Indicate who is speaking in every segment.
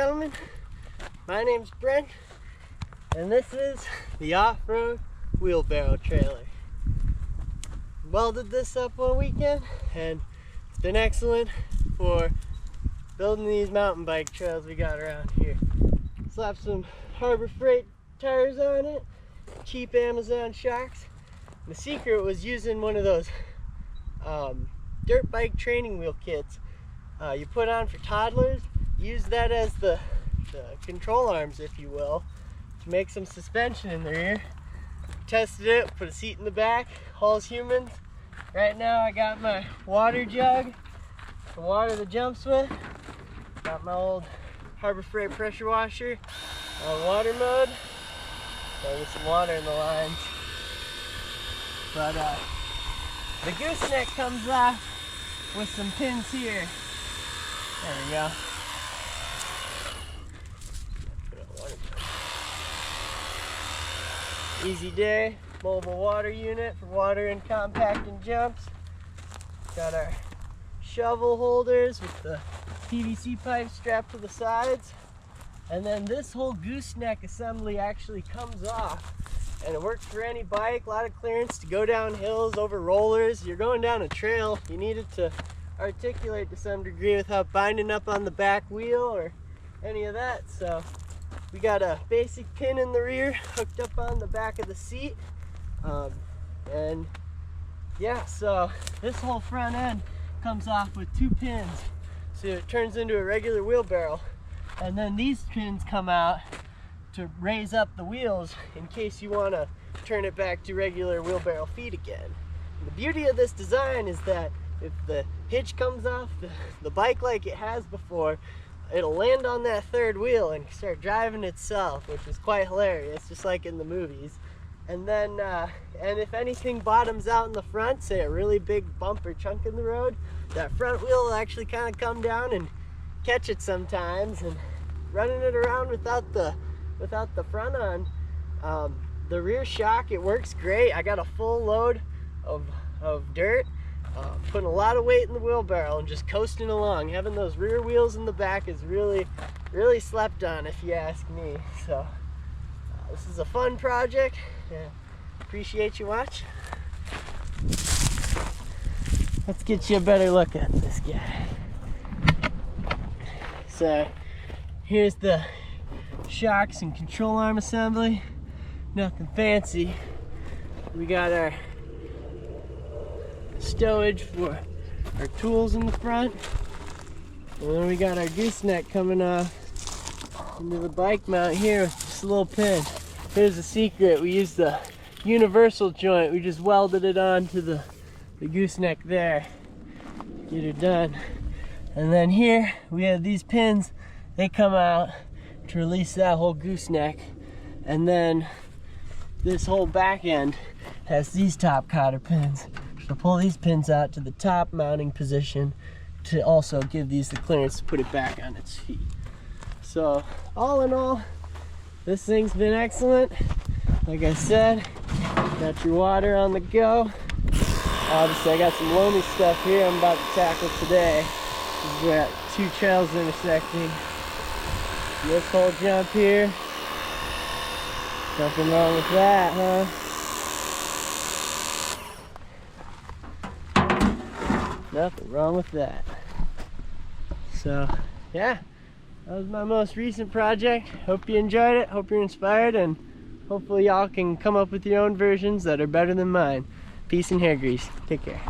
Speaker 1: gentlemen, my name's Brent, and this is the off-road wheelbarrow trailer. Welded this up one weekend, and it's been excellent for building these mountain bike trails we got around here. Slapped some Harbor Freight tires on it, cheap Amazon shocks. The secret was using one of those dirt bike training wheel kits you put on for toddlers. Use that as the control arms, if you will, to make some suspension in the rear. Tested it, put a seat in the back, hauls humans. Right now I got my water jug to water the jumps with. Got my old Harbor Freight pressure washer on water mode. There's some water in the lines. But the gooseneck comes off with some pins here. There we go. Easy day, mobile water unit for watering compacting jumps. Got our shovel holders with the PVC pipe strapped to the sides. And then this whole gooseneck assembly actually comes off. And it works for any bike, a lot of clearance to go down hills, over rollers. You're going down a trail, you need it to articulate to some degree without binding up on the back wheel or any of that. So we got a basic pin in the rear hooked up on the back of the seat. And yeah, so this whole front end comes off with 2 pins. So it turns into a regular wheelbarrow. And then these pins come out to raise up the wheels in case you want to turn it back to regular wheelbarrow feet again. And the beauty of this design is that if the hitch comes off the bike like it has before, it'll land on that third wheel and start driving itself, which is quite hilarious, just like in the movies. And then, and if anything bottoms out in the front, say a really big bump or chunk in the road, that front wheel will actually kind of come down and catch it sometimes. And running it around without the front on, the rear shock, it works great. I got a full load of dirt, putting a lot of weight in the wheelbarrow and just coasting along. Having those rear wheels in the back is really slept on, if you ask me. So this is a fun project. Appreciate you watching. Let's get you a better look at this guy. So here's the shocks and control arm assembly. Nothing fancy. We got our stowage for our tools in the front, and then we got our gooseneck coming off into the bike mount here with just a little pin. Here's the secret: we used the universal joint. We just welded it onto the gooseneck there. Get her done. And then here we have these pins. They come out to release that whole gooseneck, and then this whole back end has these top cotter pins. So pull these pins out to the top mounting position to also give these the clearance to put it back on its feet. So all in all, this thing's been excellent. Like I said, got your water on the go. Obviously I got some loamy stuff here I'm about to tackle today. We got 2 trails intersecting. This whole jump here, nothing wrong with that, huh? Nothing wrong with that. So yeah, that was my most recent project. Hope you enjoyed it, hope you're inspired, and hopefully y'all can come up with your own versions that are better than mine. Peace and hair grease. Take care.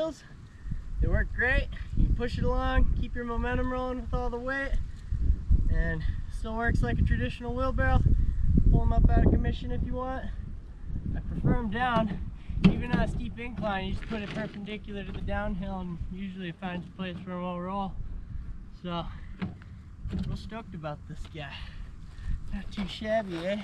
Speaker 1: wheels. They work great. You can push it along, keep your momentum rolling with all the weight, and still works like a traditional wheelbarrow. Pull them up out of commission if you want. I prefer them down. Even on a steep incline, you just put it perpendicular to the downhill and usually it finds a place where it will roll. So, real stoked about this guy. Not too shabby, eh?